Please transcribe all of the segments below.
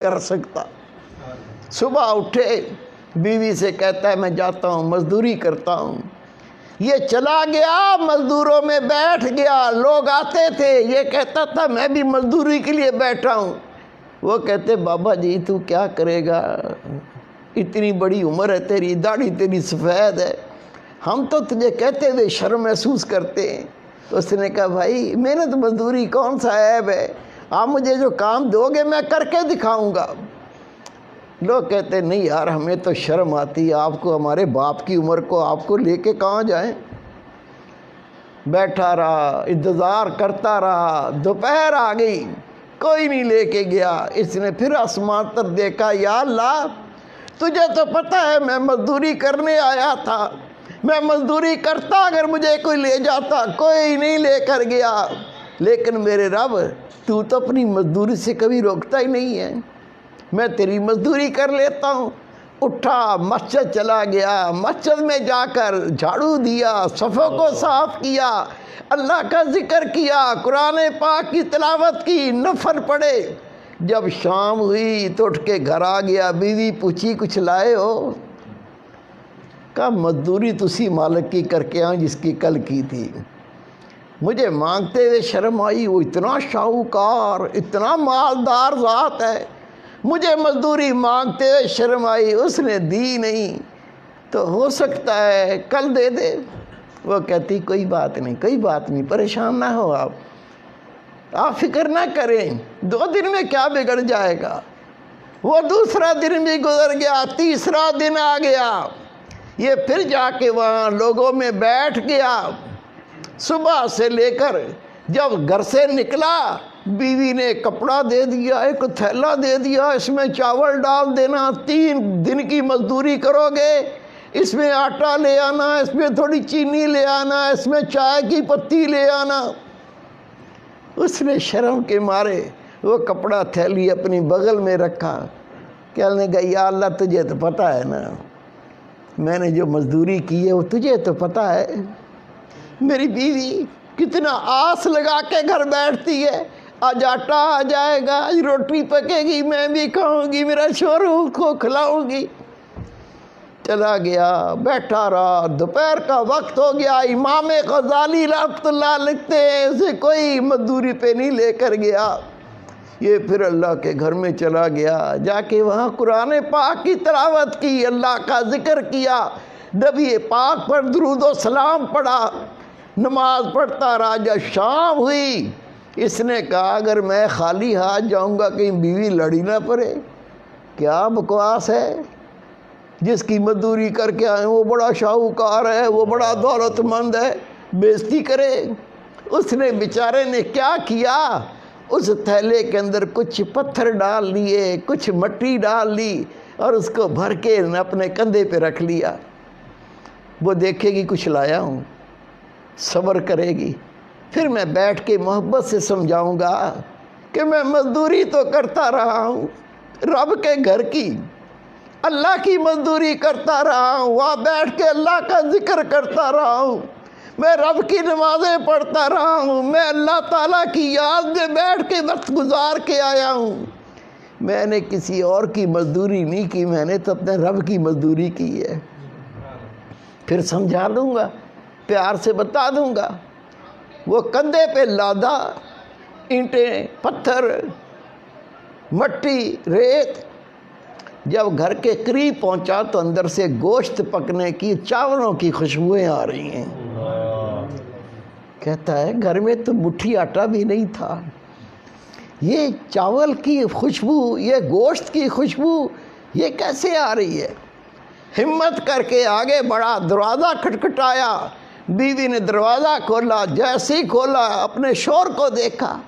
कर सकता। सुबह उठे, बीवी से कहता है मैं जाता हूँ मजदूरी करता हूँ। ये चला गया, मजदूरों में बैठ गया। लोग आते थे, ये कहता था मैं भी मजदूरी के लिए बैठा हूँ। वो कहते बाबा जी तू क्या करेगा, इतनी बड़ी उम्र है तेरी, दाढ़ी तेरी सफ़ेद है, हम तो तुझे कहते हुए शर्म महसूस करते हैं। उसने कहा भाई मेहनत मजदूरी कौन सा ऐब है, आप मुझे जो काम दोगे मैं करके दिखाऊंगा। लोग कहते नहीं यार हमें तो शर्म आती है, आपको हमारे बाप की उम्र को आपको लेके कहाँ जाएं। बैठा रहा, इंतज़ार करता रहा, दोपहर आ गई, कोई नहीं लेके गया। इसने फिर आसमान पर देखा, या अल्लाह तुझे तो पता है मैं मजदूरी करने आया था, मैं मजदूरी करता अगर मुझे कोई ले जाता, कोई नहीं लेकर गया। लेकिन मेरे रब तू तो अपनी मजदूरी से कभी रोकता ही नहीं है, मैं तेरी मजदूरी कर लेता हूँ। उठा, मस्जिद चला गया, मस्जिद में जाकर झाड़ू दिया, सफ़ों को साफ़ किया, अल्लाह का जिक्र किया, कुरान पाक की तिलावत की, नफल पढ़े। जब शाम हुई तो उठ के घर आ गया। बीवी पूछी कुछ लाए हो? कहा मजदूरी तुसी मालिक की करके आऊँ जिसकी कल की थी। मुझे मांगते हुए शर्म आई, वो इतना शाहूकार, इतना मालदार ज़ात है, मुझे मजदूरी मांगते हुए शर्म आई, उसने दी नहीं, तो हो सकता है कल दे दे। वो कहती कोई बात नहीं, कोई बात नहीं, परेशान ना हो आप फिक्र ना करें, 2 दिन में क्या बिगड़ जाएगा। वो दूसरा दिन भी गुजर गया, तीसरा दिन आ गया, ये फिर जाके वहाँ लोगों में बैठ गया। सुबह से लेकर जब घर से निकला, बीवी ने कपड़ा दे दिया, एक थैला दे दिया, इसमें चावल डाल देना, 3 दिन की मजदूरी करोगे, इसमें आटा ले आना, इसमें थोड़ी चीनी ले आना, इसमें चाय की पत्ती ले आना। उसने शर्म के मारे वो कपड़ा थैली अपनी बगल में रखा। कहने लगा या अल्लाह तुझे तो पता है ना मैंने जो मजदूरी की है वो तुझे तो पता है। मेरी बीवी कितना आस लगा के घर बैठती है, आज आटा आ जाएगा, आज रोटी पकेगी, मैं भी खाऊंगी, मेरा शोहर को खिलाऊंगी। चला गया, बैठा रहा, दोपहर का वक्त हो गया। इमाम गजाली रहमतुल्लाह लिखते हैं उसे कोई मजदूरी पे नहीं लेकर गया। ये फिर अल्लाह के घर में चला गया, जाके वहाँ कुरान पाक की तिलावत की, अल्लाह का जिक्र किया, नबी पाक पर दुरूद व सलाम पढ़ा, नमाज पढ़ता रहा। जब शाम हुई, इसने कहा अगर मैं खाली हाथ जाऊंगा कहीं बीवी लड़ी ना पड़े। क्या बकवास है, जिसकी मजदूरी करके आए वो बड़ा शाहूकार है, वो बड़ा दौलतमंद है, बेइज्जती करे। उसने बेचारे ने क्या किया, उस थैले के अंदर कुछ पत्थर डाल लिए, कुछ मट्टी डाल ली और उसको भर के अपने कंधे पे रख लिया। वो देखेगी कुछ लाया हूँ, सब्र करेगी, फिर मैं बैठ के मोहब्बत से समझाऊंगा कि मैं मजदूरी तो करता रहा हूँ, रब के घर की, अल्लाह की मजदूरी करता रहा हूँ, वहाँ बैठ के अल्लाह का जिक्र करता रहा हूँ, मैं रब की नमाज़ें पढ़ता रहा हूँ, मैं अल्लाह ताला की याद में बैठ के वक्त गुजार के आया हूँ। मैंने किसी और की मजदूरी नहीं की, मैंने तो अपने रब की मजदूरी की है। फिर समझा दूँगा, प्यार से बता दूँगा। वो कंधे पे लादा, ईंटें, पत्थर, मट्टी, रेत। जब घर के करीब पहुंचा तो अंदर से गोश्त पकने की, चावलों की खुशबुएं आ रही हैं। कहता है घर में तो मुट्ठी आटा भी नहीं था, ये चावल की खुशबू, ये गोश्त की खुशबू ये कैसे आ रही है। हिम्मत करके आगे बढ़ा, दरवाज़ा खटखटाया, बीवी ने दरवाज़ा खोला, जैसे ही खोला अपने शोहर को देखा,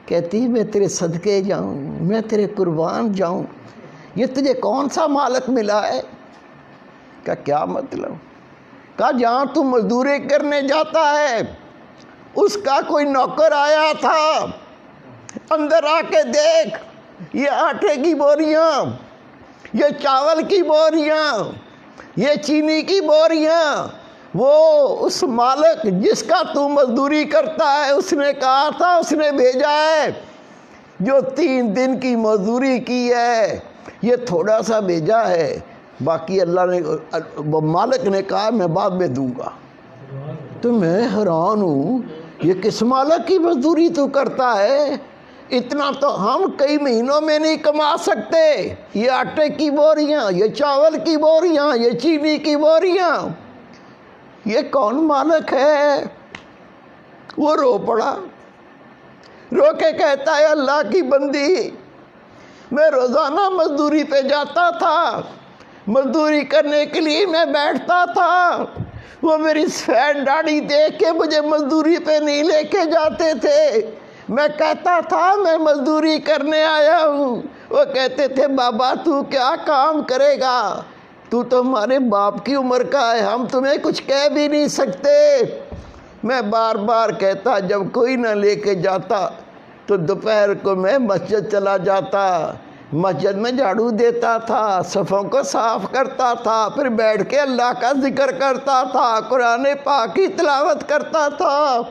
कहती मैं तेरे सदके जाऊं, मैं तेरे कुर्बान जाऊं, ये तुझे कौन सा मालिक मिला है। का क्या मतलब। कहा जहाँ तू मजदूरी करने जाता है उसका कोई नौकर आया था, अंदर आके देख, ये आटे की बोरियाँ, ये चावल की बोरियाँ, ये चीनी की बोरियाँ, वो उस मालिक जिसका तू मजदूरी करता है उसने कहा था, उसने भेजा है جو 3 دن کی مزدوری کی ہے یہ تھوڑا سا بھیجا ہے، باقی اللہ نے مالک نے کہا میں بعد میں دوں گا۔ تو میں حیران ہوں، یہ کس مالک کی مزدوری تو کرتا ہے؟ اتنا تو ہم کئی مہینوں میں نہیں کما سکتے۔ یہ آٹے کی بوریاں، یہ چاول کی بوریاں، یہ چینی کی بوریاں، یہ کون مالک ہے؟ وہ رو پڑا، رو کے کہتا ہے اللہ کی بندی، میں روزانہ مزدوری پہ جاتا تھا، مزدوری کرنے کے لیے میں بیٹھتا تھا، وہ میری سفید داڑھی دیکھ کے مجھے مزدوری پہ نہیں لے کے جاتے تھے۔ میں کہتا تھا میں مزدوری کرنے آیا ہوں، وہ کہتے تھے بابا تو کیا کام کرے گا، تو ہمارے باپ کی عمر کا ہے، ہم تمہیں کچھ کہہ بھی نہیں سکتے۔ میں بار بار کہتا جب کوئی نہ لے کے جاتا تو دوپہر کو میں مسجد چلا جاتا، مسجد میں جھاڑو دیتا تھا، صفوں کو صاف کرتا تھا، پھر بیٹھ کے اللہ کا ذکر کرتا تھا، قرآن پاک کی تلاوت کرتا تھا،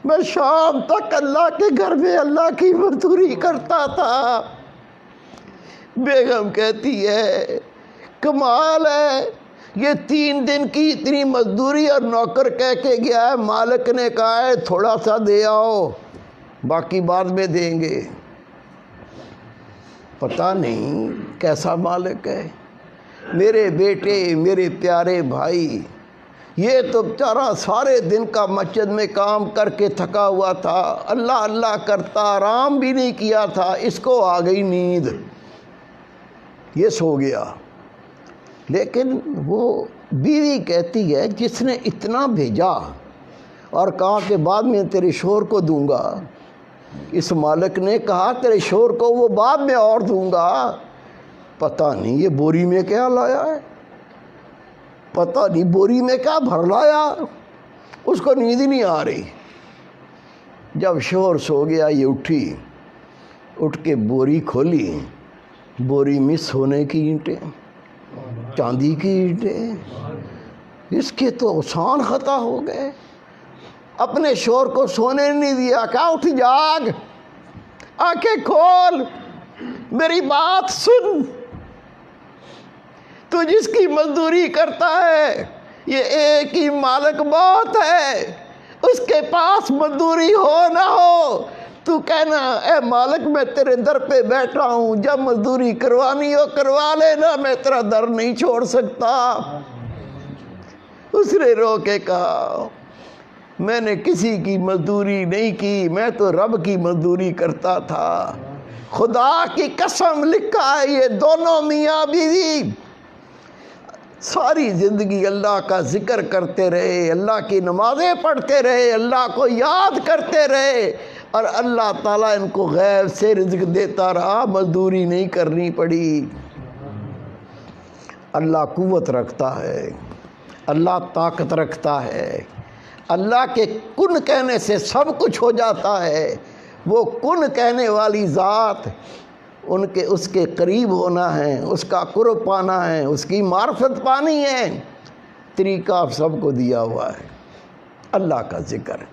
میں شام تک اللہ کے گھر میں اللہ کی مزدوری کرتا تھا۔ بیگم کہتی ہے کمال ہے، یہ 3 دن کی اتنی مزدوری اور نوکر کہہ کے گیا ہے، مالک نے کہا ہے تھوڑا سا دے آؤ، باقی بعد میں دیں گے۔ پتہ نہیں کیسا مالک ہے۔ میرے بیٹے، میرے پیارے بھائی، یہ تو بیچارہ سارے دن کا مسجد میں کام کر کے تھکا ہوا تھا، اللہ اللہ کرتا، آرام بھی نہیں کیا تھا، اس کو آ گئی نیند، یہ سو گیا۔ لیکن وہ بیوی کہتی ہے جس نے اتنا بھیجا اور کہا کہ بعد میں تیرے شوہر کو دوں گا، اس مالک نے کہا تیرے شوہر کو وہ بعد میں اور دوں گا، پتہ نہیں یہ بوری میں کیا لایا ہے، پتہ نہیں بوری میں کیا بھر لایا، اس کو نیند ہی نہیں آ رہی۔ جب شوہر سو گیا یہ اٹھی، اٹھ کے بوری کھولی، بوری میں سونے کی اینٹیں، چاندی کی اینٹیں، اس کے تو آسان خطا ہو گئے۔ اپنے شوہر کو سونے نہیں دیا، کہا اٹھ جاگ، آنکھیں کھول، میری بات سن، تو جس کی مزدوری کرتا ہے یہ ایک ہی مالک بہت ہے، اس کے پاس مزدوری ہو نہ ہو تو کہنا اے مالک میں تیرے در پہ بیٹھا ہوں، جب مزدوری کروانی ہو کروا لینا، میں تیرا در نہیں چھوڑ سکتا۔ اس نے رو کے کہا میں نے کسی کی مزدوری نہیں کی، میں تو رب کی مزدوری کرتا تھا، خدا کی قسم لکھا ہے یہ دونوں میاں بیوی ساری زندگی اللہ کا ذکر کرتے رہے، اللہ کی نمازیں پڑھتے رہے، اللہ کو یاد کرتے رہے، اور اللہ تعالیٰ ان کو غیب سے رزق دیتا رہا، مزدوری نہیں کرنی پڑی۔ اللہ قوت رکھتا ہے، اللہ طاقت رکھتا ہے، اللہ کے کن کہنے سے سب کچھ ہو جاتا ہے۔ وہ کن کہنے والی ذات، اس کے قریب ہونا ہے، اس کا قرب پانا ہے، اس کی معرفت پانی ہے، طریقہ آپ سب کو دیا ہوا ہے، اللہ کا ذکر۔